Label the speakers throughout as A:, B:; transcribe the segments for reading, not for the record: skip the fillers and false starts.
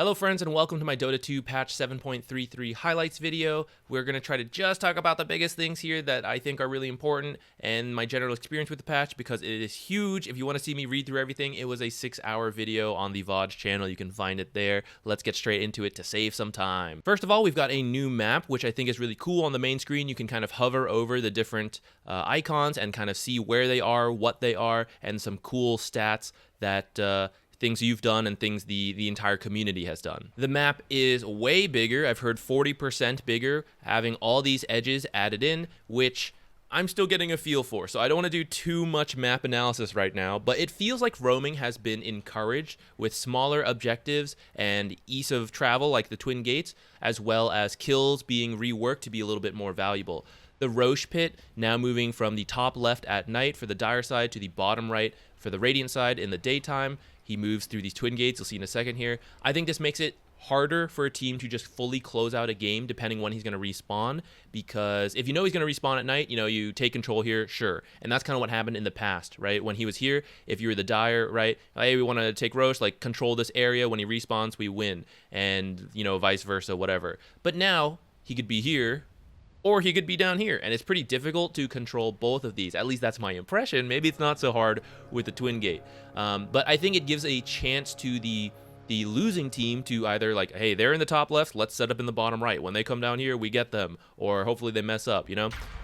A: Hello friends and welcome to my Dota 2 patch 7.33 highlights video. We're going to try to just talk about the biggest things here that I think are really important and my general experience with the patch because it is huge. If you want to see me read through everything, it was a 6-hour video on the VOD channel. You can find it there. Let's get straight into it to save some time. First of all, we've got a new map, which I think is really cool. On the main screen, you can kind of hover over the different icons and kind of see where they are, what they are, and some cool stats that things you've done and things the entire community has done. The map is way bigger. I've heard 40% bigger, having all these edges added in, which I'm still getting a feel for. So I don't want to do too much map analysis right now, but it feels like roaming has been encouraged with smaller objectives and ease of travel like the Twin Gates, as well as kills being reworked to be a little bit more valuable. The Roche Pit now moving from the top left at night for the Dire side to the bottom right for the Radiant side in the daytime. He moves through these Twin Gates. You'll see in a second here. I think this makes it harder for a team to just fully close out a game depending when he's going to respawn, because if you know he's going to respawn at night, you take control here, sure. And that's kind of what happened in the past, right? When he was here, if you were the Dire, right, hey, we want to take Roche, like control this area. When he respawns, we win. And, vice versa, whatever. But now he could be here, or he could be down here, and it's pretty difficult to control both of these. At least that's my impression. Maybe it's not so hard with the Twin Gate. But I think it gives a chance to the losing team to either like, hey, they're in the top left, let's set up in the bottom right. When they come down here, we get them. Or hopefully they mess up,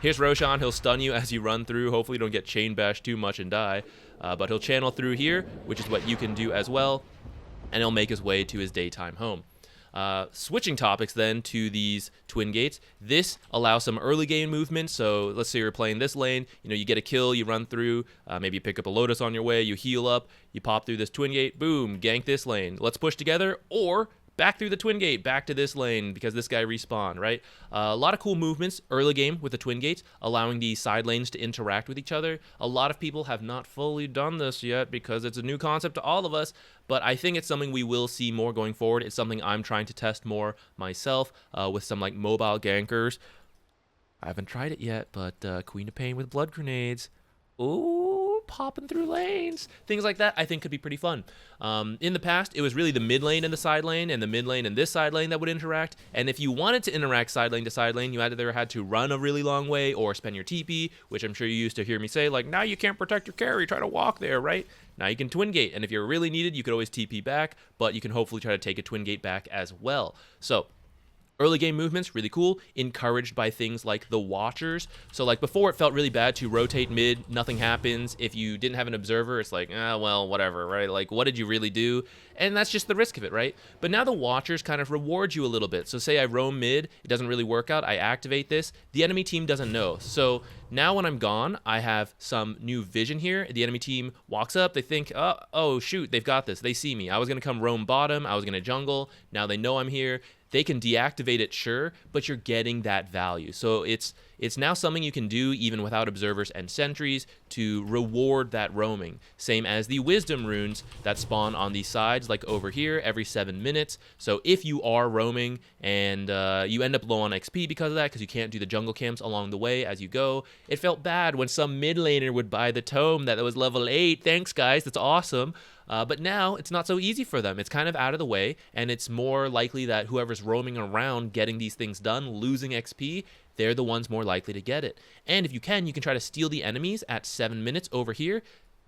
A: Here's Roshan. He'll stun you as you run through. Hopefully you don't get chain bashed too much and die. But he'll channel through here, which is what you can do as well. And he'll make his way to his daytime home. Switching topics then to these Twin Gates. This allows some early game movement. So let's say you're playing this lane, you get a kill, you run through, maybe you pick up a Lotus on your way, you heal up, you pop through this Twin Gate, boom, gank this lane. Let's push together, or back through the Twin Gate, back to this lane because this guy respawned, right? A lot of cool movements early game with the Twin Gates, allowing the side lanes to interact with each other. A lot of people have not fully done this yet because it's a new concept to all of us, but I think it's something we will see more going forward. It's something I'm trying to test more myself with some like mobile gankers. I haven't tried it yet, but Queen of Pain with blood grenades. Ooh, popping through lanes. Things like that I think could be pretty fun. In the past, it was really the mid lane and the side lane and the mid lane and this side lane that would interact. And if you wanted to interact side lane to side lane, you either had to run a really long way or spend your TP, which I'm sure you used to hear me say, like, now you can't protect your carry, try to walk there, right? Now you can Twin Gate, and if you're really needed, you could always TP back, but you can hopefully try to take a Twin Gate back as well. So early game movements, really cool, encouraged by things like the Watchers. So like before, it felt really bad to rotate mid, nothing happens. If you didn't have an observer, it's like, well, whatever, right? Like, what did you really do? And that's just the risk of it, right? But now the Watchers kind of reward you a little bit. So say I roam mid, it doesn't really work out, I activate this, the enemy team doesn't know. So now when I'm gone, I have some new vision here. The enemy team walks up, they think, oh shoot, they've got this, they see me. I was gonna come roam bottom, I was gonna jungle, now they know I'm here. They can deactivate it, sure, but you're getting that value. So it's now something you can do even without observers and sentries to reward that roaming. Same as the wisdom runes that spawn on these sides, like over here, every 7 minutes. So if you are roaming and you end up low on XP because of that, because you can't do the jungle camps along the way as you go, it felt bad when some mid laner would buy the tome that was level 8. Thanks, guys, that's awesome. But now it's not so easy for them. It's kind of out of the way, and it's more likely that whoever's roaming around getting these things done, losing XP, they're the ones more likely to get it. And if you can try to steal the enemies at 7 minutes over here.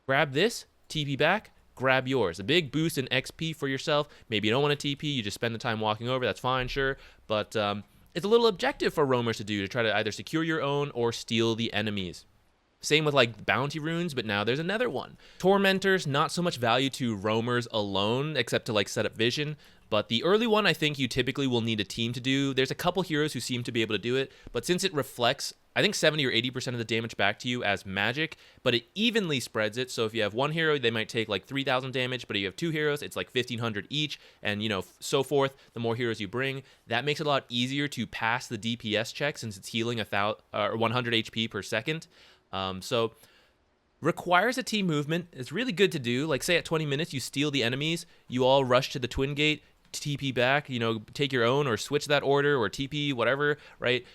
A: Grab this, TP back, grab yours. A big boost in XP for yourself. Maybe you don't want to TP, you just spend the time walking over, that's fine, sure. But it's a little objective for roamers to do, to try to either secure your own or steal the enemies. Same with like bounty runes, but now there's another one. Tormentors, not so much value to roamers alone, except to like set up vision. But the early one, I think you typically will need a team to do. There's a couple heroes who seem to be able to do it, but since it reflects, I think 70 or 80% of the damage back to you as magic, but it evenly spreads it. So if you have one hero, they might take like 3,000 damage, but if you have two heroes, it's like 1,500 each, and so forth. The more heroes you bring, that makes it a lot easier to pass the DPS check since it's healing 100 HP per second. So requires a team movement. It's really good to do. Like say at 20 minutes, you steal the enemies, you all rush to the Twin Gate, TP back, take your own or switch that order or TP, whatever, right?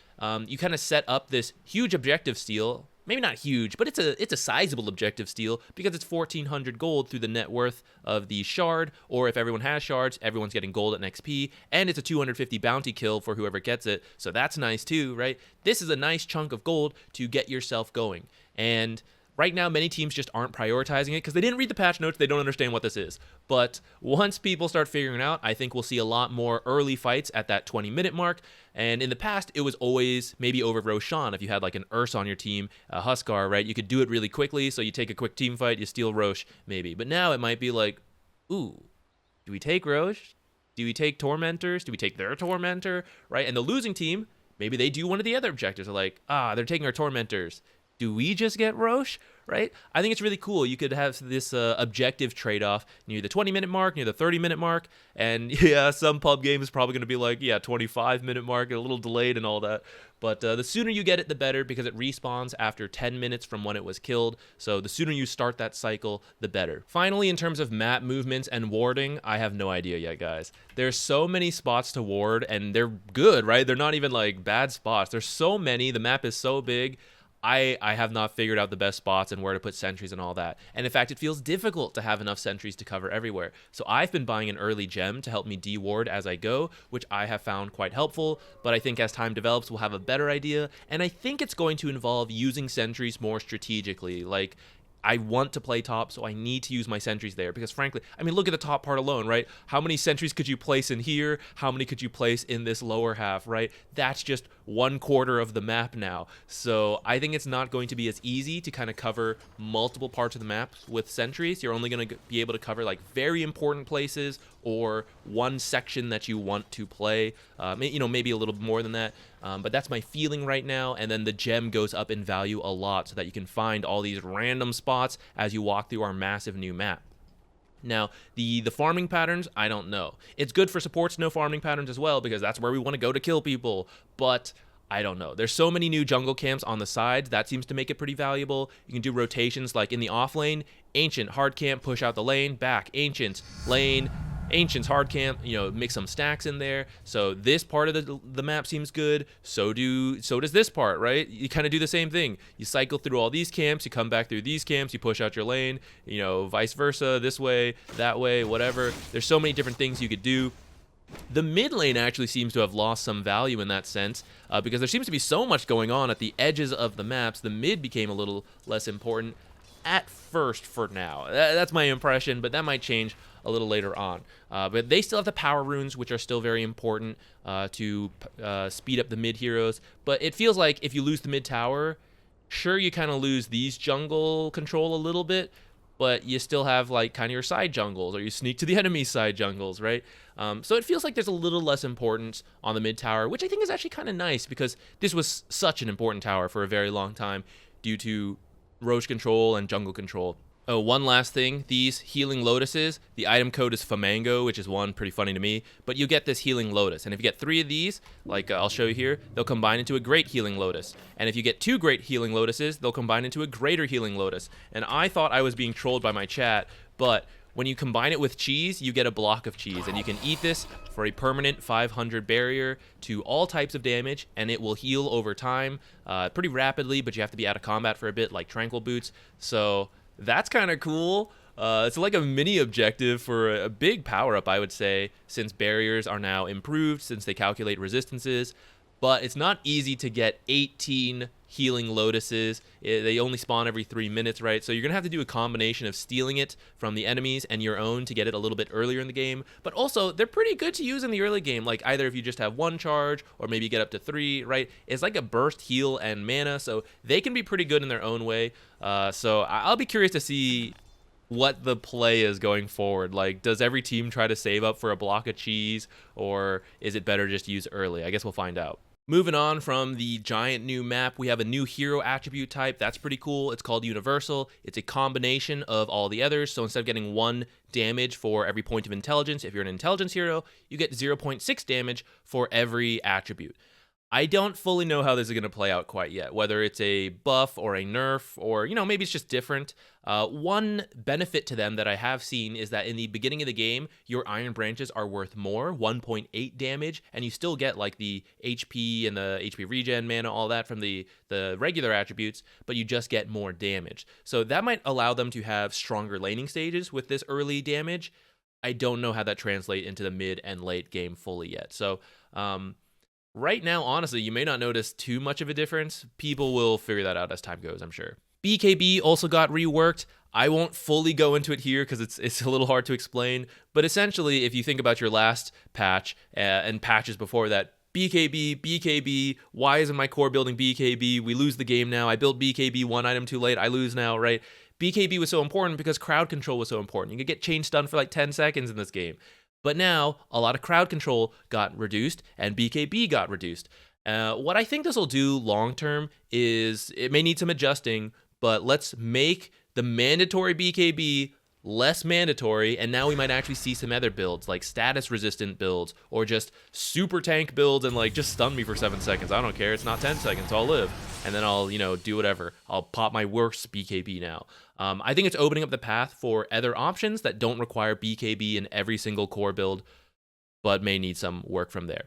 A: You kind of set up this huge objective steal maybe not huge, but it's a sizable objective steal because it's 1,400 gold through the net worth of the shard, or if everyone has shards, everyone's getting gold and XP, and it's a 250 bounty kill for whoever gets it, so that's nice too, right? This is a nice chunk of gold to get yourself going, and right now, many teams just aren't prioritizing it because they didn't read the patch notes. They don't understand what this is. But once people start figuring it out, I think we'll see a lot more early fights at that 20-minute mark. And in the past, it was always maybe over Roshan. If you had like an Urs on your team, a Huskar, right? You could do it really quickly. So you take a quick team fight, you steal Roche, maybe. But now it might be like, ooh, do we take Roche? Do we take Tormentors? Do we take their Tormentor? Right? And the losing team, maybe they do one of the other objectives. They're like, they're taking our Tormentors. Do we just get Roche, right? I think it's really cool. You could have this objective trade-off near the 20-minute mark, near the 30-minute mark, and yeah, some pub game is probably going to be like, 25-minute mark, a little delayed and all that. But the sooner you get it, the better, because it respawns after 10 minutes from when it was killed. So the sooner you start that cycle, the better. Finally, in terms of map movements and warding, I have no idea yet, guys. There's so many spots to ward, and they're good, right? They're not even like bad spots. There's so many. The map is so big. I have not figured out the best spots and where to put sentries and all that. And in fact, it feels difficult to have enough sentries to cover everywhere. So I've been buying an early gem to help me de-ward as I go, which I have found quite helpful. But I think as time develops, we'll have a better idea. And I think it's going to involve using sentries more strategically. Like, I want to play top, so I need to use my sentries there because frankly, I mean, look at the top part alone, right? How many sentries could you place in here? How many could you place in this lower half, right? That's just 1/4 of the map now. So I think it's not going to be as easy to kind of cover multiple parts of the map with sentries. You're only going to be able to cover like very important places or one section that you want to play, maybe a little more than that. But that's my feeling right now. And then the gem goes up in value a lot so that you can find all these random spots as you walk through our massive new map. Now, the farming patterns, I don't know. It's good for supports to know farming patterns as well because that's where we want to go to kill people. But I don't know. There's so many new jungle camps on the sides. That seems to make it pretty valuable. You can do rotations like in the off lane, Ancient, hard camp, push out the lane, back, Ancient, lane, Ancient's hard camp, mix some stacks in there. So this part of the map seems good. So does this part, right? You kind of do the same thing. You cycle through all these camps, you come back through these camps, you push out your lane, vice versa, this way, that way, whatever. There's so many different things you could do. The mid lane actually seems to have lost some value in that sense because there seems to be so much going on at the edges of the maps. The mid became a little less important at first for now. That's my impression, but that might change a little later on. But they still have the power runes, which are still very important to speed up the mid heroes. But it feels like if you lose the mid tower, sure, you kind of lose these jungle control a little bit, but you still have like kind of your side jungles, or you sneak to the enemy side jungles, right? So it feels like there's a little less importance on the mid tower, which I think is actually kind of nice because this was such an important tower for a very long time due to Roche control and jungle control. Oh, one last thing, these healing lotuses, the item code is Famango, which is one pretty funny to me, but you get this healing lotus. And if you get 3 of these, like I'll show you here, they'll combine into a great healing lotus. And if you get 2 great healing lotuses, they'll combine into a greater healing lotus. And I thought I was being trolled by my chat, but when you combine it with cheese, you get a block of cheese, and you can eat this for a permanent 500 barrier to all types of damage, and it will heal over time pretty rapidly, but you have to be out of combat for a bit, like Tranquil Boots. So that's kind of cool. It's like a mini objective for a big power-up, I would say, since barriers are now improved, since they calculate resistances. But it's not easy to get 18 healing lotuses. They only spawn every 3 minutes, right? So you're going to have to do a combination of stealing it from the enemies and your own to get it a little bit earlier in the game. But also, they're pretty good to use in the early game, like either if you just have 1 charge or maybe get up to 3, right? It's like a burst heal and mana, so they can be pretty good in their own way. So I'll be curious to see what the play is going forward. Like, does every team try to save up for a block of cheese, or is it better just to use early? I guess we'll find out. Moving on from the giant new map, we have a new hero attribute type. That's pretty cool. It's called Universal. It's a combination of all the others. So instead of getting 1 damage for every point of intelligence, if you're an intelligence hero, you get 0.6 damage for every attribute. I don't fully know how this is going to play out quite yet, whether it's a buff or a nerf or, maybe it's just different. One benefit to them that I have seen is that in the beginning of the game, your iron branches are worth more, 1.8 damage, and you still get like the HP and the HP regen, mana, all that from the regular attributes, but you just get more damage. So that might allow them to have stronger laning stages with this early damage. I don't know how that translates into the mid and late game fully yet. So, right now, honestly, you may not notice too much of a difference. People will figure that out as time goes, I'm sure. BKB also got reworked. I won't fully go into it here because it's a little hard to explain. But essentially, if you think about your last patch and patches before that, BKB, why isn't my core building BKB? We lose the game now. I built BKB one item too late. I lose now, right? BKB was so important because crowd control was so important. You could get chain stun for like 10 seconds in this game. But now, a lot of crowd control got reduced, and BKB got reduced. What I think this will do long-term is, it may need some adjusting, but let's make the mandatory BKB less mandatory, and now we might actually see some other builds, like status-resistant builds, or just super tank builds and, like, just stun me for 7 seconds. I don't care. It's not 10 seconds. I'll live. And then I'll, do whatever. I'll pop my worst BKB now. I think it's opening up the path for other options that don't require BKB in every single core build, but may need some work from there.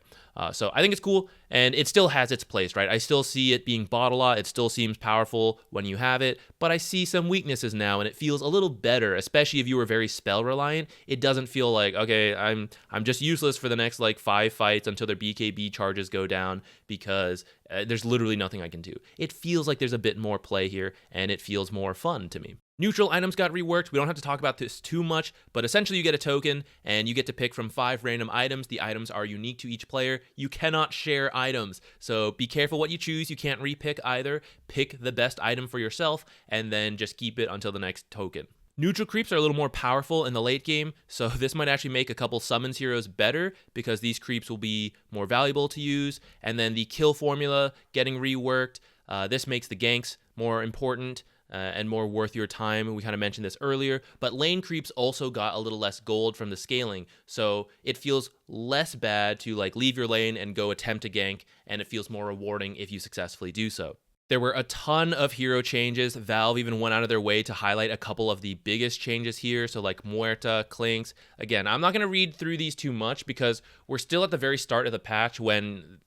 A: So I think it's cool, and it still has its place, right? I still see it being bought a lot. It still seems powerful when you have it, but I see some weaknesses now, and it feels a little better, especially if you were very spell reliant. It doesn't feel like, okay, I'm just useless for the next like 5 fights until their BKB charges go down because there's literally nothing I can do. It feels like there's a bit more play here, and it feels more fun to me. Neutral items got reworked. We don't have to talk about this too much, but essentially you get a token and you get to pick from 5 random items. The items are unique to each player. You cannot share items, so be careful what you choose. You can't repick either. Pick the best item for yourself and then just keep it until the next token. Neutral creeps are a little more powerful in the late game, so this might actually make a couple summons heroes better because these creeps will be more valuable to use. And then the kill formula getting reworked. This makes the ganks more important and more worth your time. We kind of mentioned this earlier, but lane creeps also got a little less gold from the scaling, so it feels less bad to like leave your lane and go attempt a gank, and it feels more rewarding if you successfully do so. There were a ton of hero changes. Valve even went out of their way to highlight a couple of the biggest changes here. So like Muerta, Clinks. Again, I'm not going to read through these too much because we're still at the very start of the patch when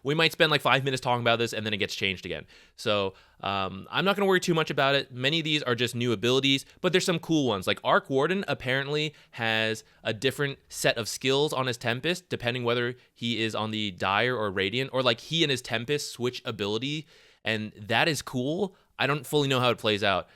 A: we might spend like 5 minutes talking about this and then it gets changed again. So I'm not going to worry too much about it. Many of these are just new abilities, but there's some cool ones. Like Arc Warden apparently has a different set of skills on his Tempest, depending whether he is on the Dire or Radiant, or like he and his Tempest switch ability. And that is cool. I don't fully know how it plays out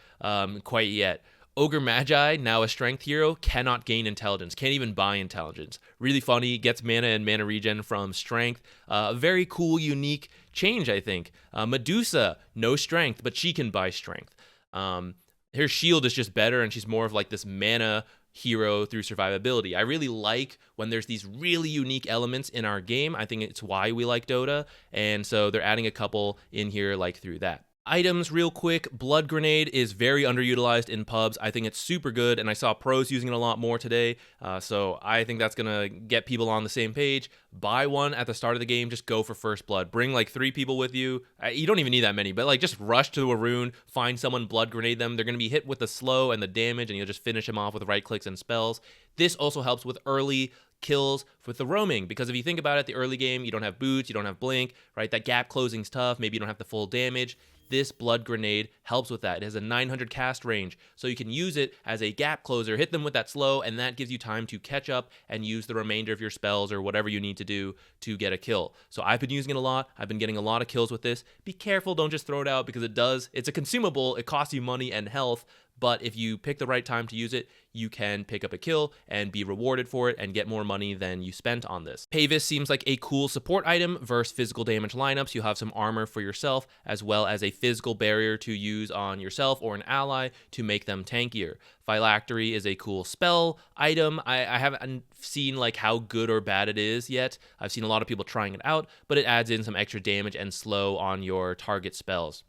A: quite yet. Ogre Magi, now a strength hero, cannot gain intelligence, can't even buy intelligence. Really funny, gets mana and mana regen from strength. Very cool, unique change, I think. Medusa, no strength, but she can buy strength. Her shield is just better, and she's more of like this mana hero through survivability. I really like when there's these really unique elements in our game. I think it's why we like Dota, and so they're adding a couple in here like through that. Items real quick. Blood Grenade is very underutilized in pubs. I think it's super good, and I saw pros using it a lot more today, so I think that's gonna get people on the same page. Buy one at the start of the game. Just go for first blood. Bring like 3 people with you. You don't even need that many, but like just rush to a rune, find someone, blood grenade them. They're gonna be hit with the slow and the damage, and you'll just finish them off with right clicks and spells. This also helps with early kills with the roaming, because if you think about it, the early game, you don't have boots, you don't have blink, right? That gap closing's tough. Maybe you don't have the full damage. This Blood Grenade helps with that. It has a 900 cast range, so you can use it as a gap closer, hit them with that slow, and that gives you time to catch up and use the remainder of your spells or whatever you need to do to get a kill. So I've been using it a lot. I've been getting a lot of kills with this. Be careful, don't just throw it out, because it's a consumable. It costs you money and health, but if you pick the right time to use it, you can pick up a kill and be rewarded for it and get more money than you spent on this. Pavis seems like a cool support item versus physical damage lineups. You'll have some armor for yourself, as well as a physical barrier to use on yourself or an ally to make them tankier. Phylactery is a cool spell item. I haven't seen like how good or bad it is yet. I've seen a lot of people trying it out, but it adds in some extra damage and slow on your target spells.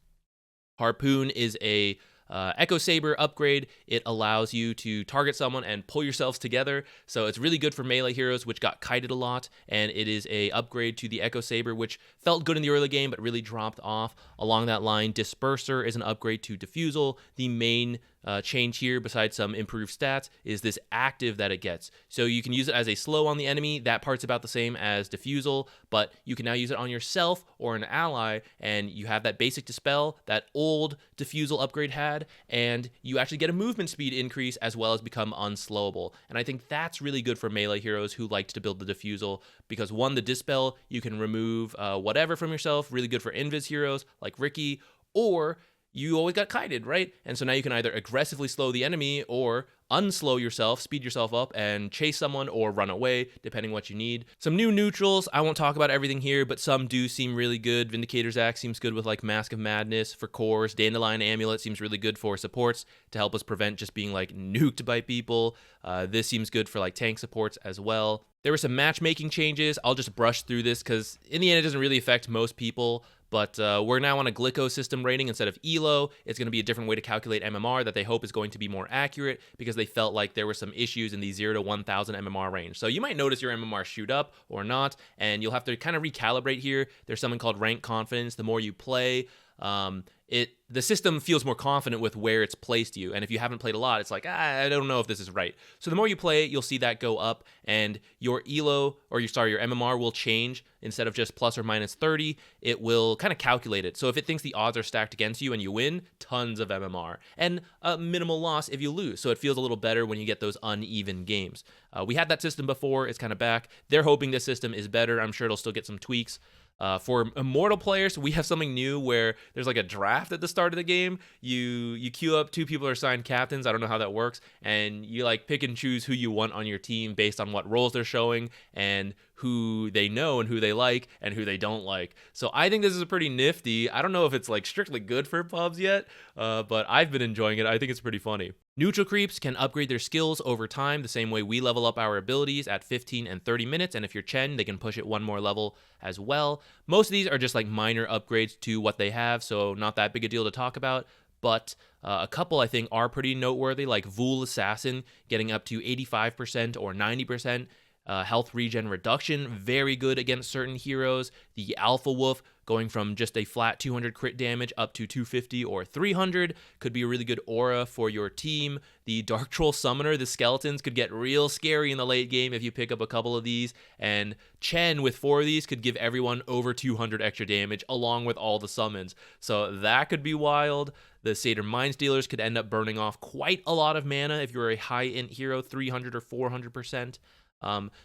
A: Harpoon is a Echo Saber upgrade, it allows you to target someone and pull yourselves together. So it's really good for melee heroes, which got kited a lot. And it is a upgrade to the Echo Saber, which felt good in the early game, but really dropped off. Along that line, Disperser is an upgrade to Diffusal. The main change here, besides some improved stats, is this active that it gets. So you can use it as a slow on the enemy. That part's about the same as Diffusal, but you can now use it on yourself or an ally, and you have that basic Dispel that old Diffusal upgrade had, and you actually get a movement speed increase as well as become unslowable. And I think that's really good for melee heroes who liked to build the Diffusal, because one, the Dispel, you can remove whatever from yourself, really good for invis heroes like Ricky, or you always got kited, right? And so now you can either aggressively slow the enemy or unslow yourself, speed yourself up, and chase someone or run away, depending what you need. Some new neutrals. I won't talk about everything here, but some do seem really good. Vindicator's Axe seems good with like Mask of Madness for cores. Dandelion Amulet seems really good for supports to help us prevent just being like nuked by people. This seems good for like tank supports as well. There were some matchmaking changes. I'll just brush through this because in the end it doesn't really affect most people. But we're now on a Glyco system rating instead of ELO. It's going to be a different way to calculate MMR that they hope is going to be more accurate, because they felt like there were some issues in the 0 to 1000 MMR range. So you might notice your MMR shoot up or not, and you'll have to kind of recalibrate here. There's something called rank confidence. The more you play, the system feels more confident with where it's placed you. And if you haven't played a lot, it's like, I don't know if this is right. So the more you play it, you'll see that go up, and your ELO, or your MMR will change. Instead of just plus or minus 30, it will kind of calculate it. So if it thinks the odds are stacked against you and you win, tons of MMR, and a minimal loss if you lose. So it feels a little better when you get those uneven games. We had that system before. It's kind of back. They're hoping this system is better. I'm sure it'll still get some tweaks. For Immortal players, we have something new where there's like a draft at the start of the game. You queue up, 2 people are assigned captains. I don't know how that works. And you like pick and choose who you want on your team based on what roles they're showing and who they know and who they like and who they don't like. So I think this is pretty nifty. I don't know if it's like strictly good for pubs yet, but I've been enjoying it. I think it's pretty funny. Neutral creeps can upgrade their skills over time the same way we level up our abilities at 15 and 30 minutes, and if you're Chen, they can push it one more level as well. Most of these are just like minor upgrades to what they have, so not that big a deal to talk about, but a couple I think are pretty noteworthy, like Vul Assassin getting up to 85% or 90% health regen reduction, very good against certain heroes. The Alpha Wolf going from just a flat 200 crit damage up to 250 or 300 could be a really good aura for your team. The Dark Troll Summoner, the skeletons, could get real scary in the late game if you pick up a couple of these, and Chen with 4 of these could give everyone over 200 extra damage along with all the summons. So that could be wild. The Satyr Mindstealers could end up burning off quite a lot of mana if you're a high int hero, 300 or 400%.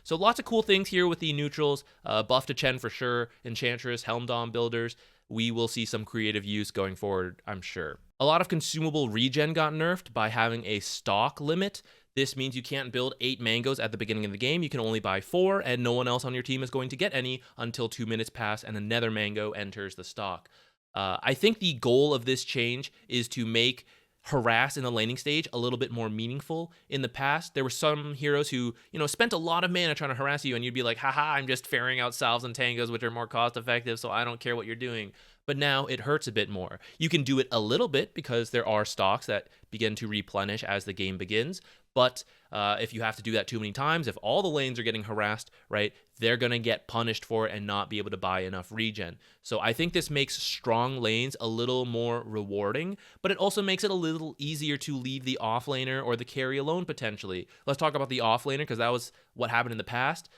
A: So lots of cool things here with the neutrals. Buff to Chen for sure. Enchantress, Helmdom builders. We will see some creative use going forward, I'm sure. A lot of consumable regen got nerfed by having a stock limit. This means you can't build 8 mangoes at the beginning of the game. You can only buy 4, and no one else on your team is going to get any until 2 minutes pass and another mango enters the stock. I think the goal of this change is to make harass in the laning stage a little bit more meaningful. In the past, there were some heroes who, spent a lot of mana trying to harass you, and you'd be like, haha, I'm just ferrying out salves and tangos, which are more cost effective, so I don't care what you're doing. But now it hurts a bit more. You can do it a little bit because there are stocks that begin to replenish as the game begins, but if you have to do that too many times, if all the lanes are getting harassed, right, they're going to get punished for it and not be able to buy enough regen. So I think this makes strong lanes a little more rewarding, but it also makes it a little easier to leave the offlaner or the carry alone potentially. Let's talk about the offlaner because that was what happened in the past.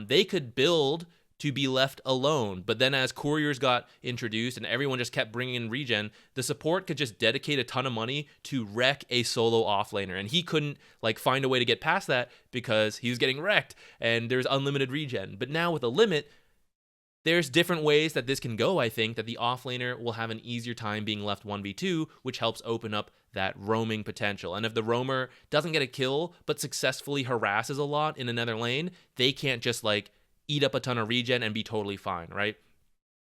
A: They could build to be left alone, but then as couriers got introduced and everyone just kept bringing in regen, the support could just dedicate a ton of money to wreck a solo offlaner, and he couldn't find a way to get past that because he was getting wrecked and there's unlimited regen. But now with a limit, there's different ways that this can go. I think that the offlaner will have an easier time being left 1v2, which helps open up that roaming potential. And if the roamer doesn't get a kill but successfully harasses a lot in another lane, they can't just eat up a ton of regen and be totally fine, right?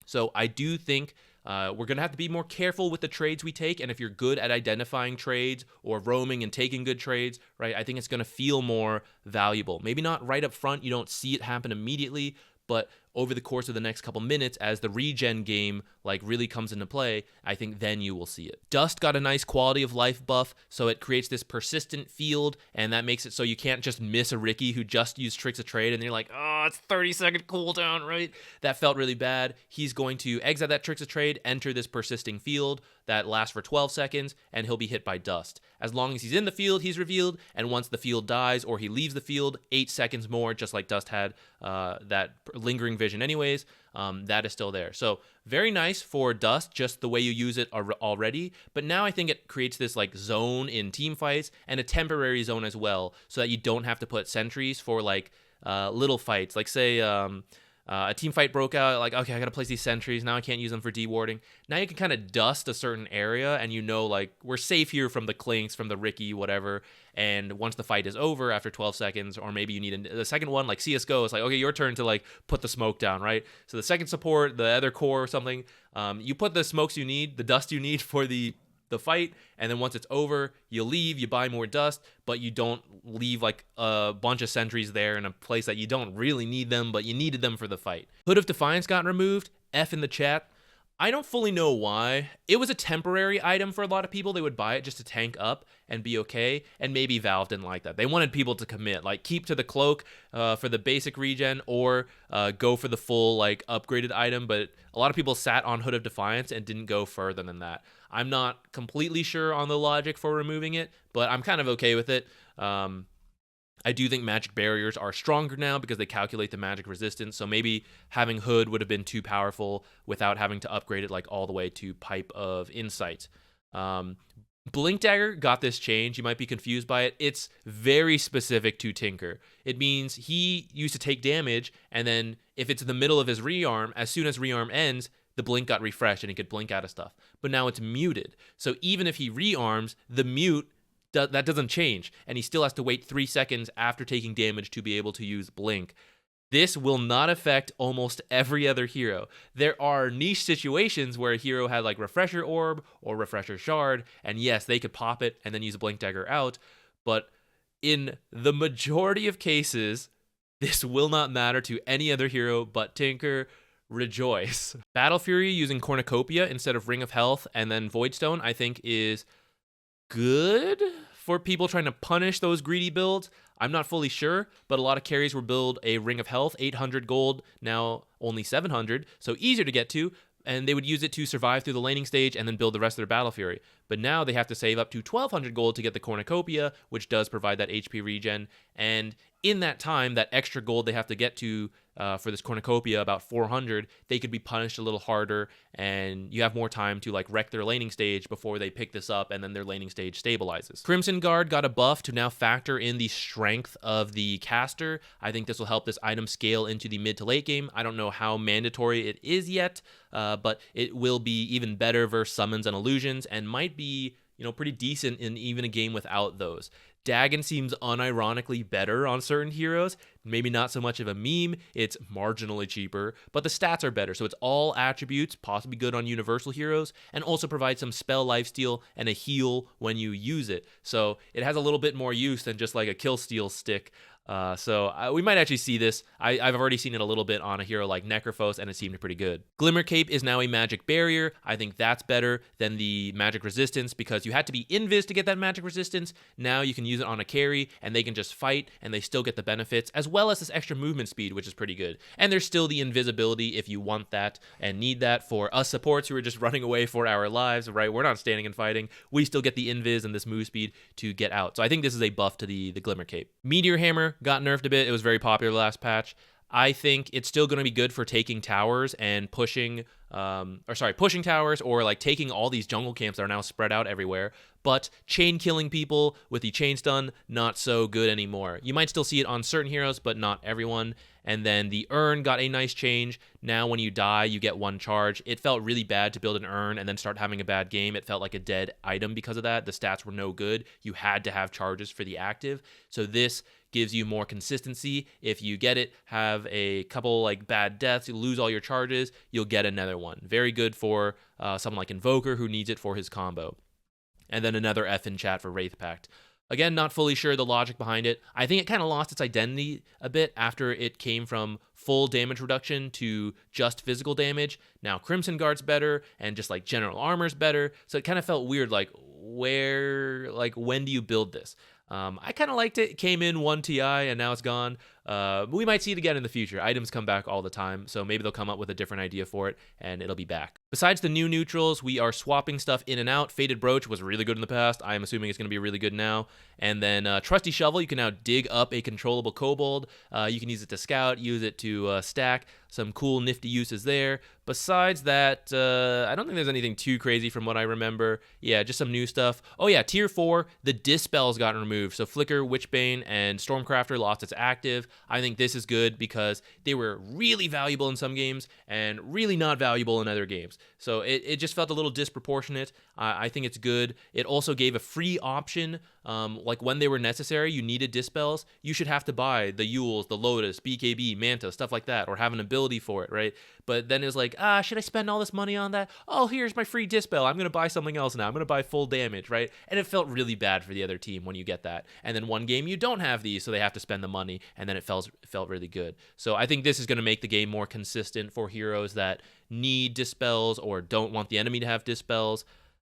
A: So I do think we're going to have to be more careful with the trades we take, and if you're good at identifying trades or roaming and taking good trades, right, I think it's going to feel more valuable. Maybe not right up front, you don't see it happen immediately, but over the course of the next couple minutes as the regen game like really comes into play, I think then you will see it. Dust got a nice quality of life buff, so it creates this persistent field, and that makes it so you can't just miss a Ricky who just used Tricks of Trade and you're like, oh, it's 30-second cooldown, right? That felt really bad. He's going to exit that Tricks of Trade, enter this persisting field that lasts for 12 seconds, and he'll be hit by Dust. As long as he's in the field, he's revealed, and once the field dies or he leaves the field, 8 seconds more, just like Dust had that lingering vision anyways, that is still there. So very nice for Dust, just the way you use it already, but now I think it creates this like zone in team fights and a temporary zone as well, so that you don't have to put sentries for like little fights. Like say a team fight broke out, like, okay, I gotta place these sentries, now I can't use them for dewarding. Now you can kind of dust a certain area, and you know, like, we're safe here from the Clinks, from the Ricky, whatever, and once the fight is over after 12 seconds, or maybe you need the second one, like CSGO, it's like, okay, your turn to, like, put the smoke down, right? So the second support, the other core or something, you put the smokes you need, the dust you need for the fight, and then once it's over, you leave, you buy more dust, but you don't leave like a bunch of sentries there in a place that you don't really need them, but you needed them for the fight. Hood of Defiance got removed. F in the chat. I don't fully know why. It was a temporary item for a lot of people. They would buy it just to tank up and be okay, and maybe Valve didn't like that. They wanted people to commit, like keep to the cloak for the basic regen, or go for the full like upgraded item, but a lot of people sat on Hood of Defiance and didn't go further than that. I'm not completely sure on the logic for removing it, but I'm kind of okay with it. I do think magic barriers are stronger now because they calculate the magic resistance, so maybe having Hood would have been too powerful without having to upgrade it like all the way to Pipe of Insight. Blink Dagger got this change. You might be confused by it. It's very specific to Tinker. It means he used to take damage, and then if it's in the middle of his rearm, as soon as rearm ends, the blink got refreshed and he could blink out of stuff. But now it's muted. So even if he rearms, the mute, that doesn't change. And he still has to wait 3 seconds after taking damage to be able to use blink. This will not affect almost every other hero. There are niche situations where a hero had like Refresher Orb or Refresher Shard, and yes, they could pop it and then use a Blink Dagger out. But in the majority of cases, this will not matter to any other hero but Tinker. Rejoice. Battle Fury using Cornucopia instead of Ring of Health and then Voidstone, I think is good for people trying to punish those greedy builds. I'm not fully sure, but a lot of carries will build a Ring of Health, 800 gold, now only 700, so easier to get to, and they would use it to survive through the laning stage and then build the rest of their Battle Fury. But now they have to save up to 1200 gold to get the Cornucopia, which does provide that HP regen, and in that time, that extra gold they have to get to for this Cornucopia, about 400, they could be punished a little harder, and you have more time to like wreck their laning stage before they pick this up, and then their laning stage stabilizes. Crimson Guard got a buff to now factor in the strength of the caster. I think this will help this item scale into the mid to late game. I don't know how mandatory it is yet, but it will be even better versus summons and illusions, and might be, you know, pretty decent in even a game without those. Dagon seems unironically better on certain heroes. Maybe not so much of a meme, it's marginally cheaper, but the stats are better, so it's all attributes, possibly good on universal heroes, and also provides some spell lifesteal and a heal when you use it. So it has a little bit more use than just like a kill steal stick. We might actually see this. I've already seen it a little bit on a hero like Necrophos, and it seemed pretty good. Glimmer Cape is now a magic barrier. I think that's better than the magic resistance because you had to be invis to get that magic resistance. Now you can use it on a carry, and they can just fight, and they still get the benefits, as well as this extra movement speed, which is pretty good. And there's still the invisibility if you want that and need that. For us supports who are just running away for our lives, right? We're not standing and fighting. We still get the invis and this move speed to get out. So I think this is a buff to the Glimmer Cape. Meteor Hammer got nerfed a bit. It was very popular last patch. I think it's still going to be good for taking towers and pushing towers, or like taking all these jungle camps that are now spread out everywhere. But chain killing people with the chain stun, not so good anymore. You might still see it on certain heroes, but not everyone. And then the urn got a nice change. Now when you die, you get 1 charge. It felt really bad to build an urn and then start having a bad game. It felt like a dead item because of that. The stats were no good. You had to have charges for the active. So this gives you more consistency. If you get it, have a couple like bad deaths, you lose all your charges, you'll get another one. Very good for someone like Invoker who needs it for his combo. And then another F in chat for Wraith Pact. Again, not fully sure the logic behind it. I think it kind of lost its identity a bit after it came from full damage reduction to just physical damage. Now Crimson Guard's better and just like general armor's better. So it kind of felt weird, like when do you build this? I kind of liked it. It came in 1 TI and now it's gone. We might see it again in the future. Items come back all the time, so maybe they'll come up with a different idea for it and it'll be back. Besides the new neutrals, we are swapping stuff in and out. Faded Brooch was really good in the past. I'm assuming it's going to be really good now. And then Trusty Shovel, you can now dig up a controllable kobold. You can use it to scout, use it to stack. Some cool nifty uses there. Besides that, I don't think there's anything too crazy from what I remember. Yeah, just some new stuff. Oh yeah, Tier 4, the Dispels got removed. So Flicker, Witchbane, and Stormcrafter lost its active. I think this is good because they were really valuable in some games and really not valuable in other games. So it just felt a little disproportionate. I think it's good. It also gave a free option. Like when they were necessary, you needed Dispels, you should have to buy the Yules, the Lotus, BKB, Manta, stuff like that, or have an ability for it, right? But then it was like, should I spend all this money on that? Oh, here's my free Dispel. I'm going to buy something else now. I'm going to buy full damage, right? And it felt really bad for the other team when you get that. And then one game you don't have these, so they have to spend the money, and then it felt really good. So I think this is going to make the game more consistent for heroes that need Dispels or don't want the enemy to have Dispels.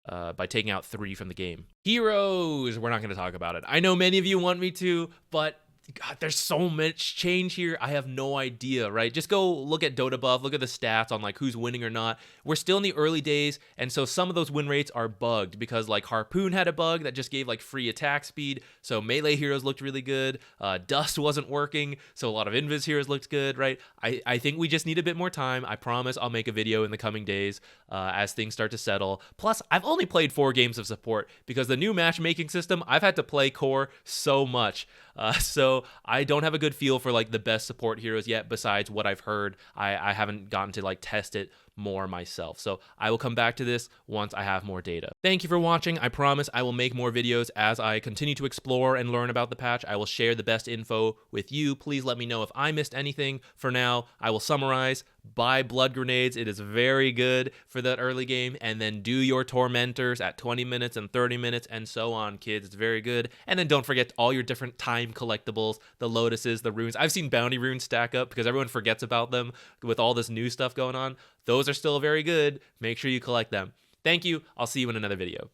A: By taking out 3 from the game. Heroes, we're not going to talk about it. I know many of you want me to, but God, there's so much change here. I have no idea, right? Just go look at Dota Buff, look at the stats on like who's winning or not. We're still in the early days, and so some of those win rates are bugged because like Harpoon had a bug that just gave like free attack speed, so melee heroes looked really good. Dust wasn't working, so a lot of Invis heroes looked good, right? I think we just need a bit more time. I promise I'll make a video in the coming days as things start to settle. Plus, I've only played 4 games of support because the new matchmaking system, I've had to play core so much. So I don't have a good feel for like the best support heroes yet besides what I've heard. I haven't gotten to like test it more myself. So I will come back to this once I have more data. Thank you for watching. I promise I will make more videos as I continue to explore and learn about the patch. I will share the best info with you. Please let me know if I missed anything. For now, I will summarize. Buy Blood Grenades. It is very good for that early game. And then do your Tormentors at 20 minutes and 30 minutes and so on, kids. It's very good. And then don't forget all your different time collectibles, the Lotuses, the runes. I've seen bounty runes stack up because everyone forgets about them with all this new stuff going on. Those are still very good. Make sure you collect them. Thank you. I'll see you in another video.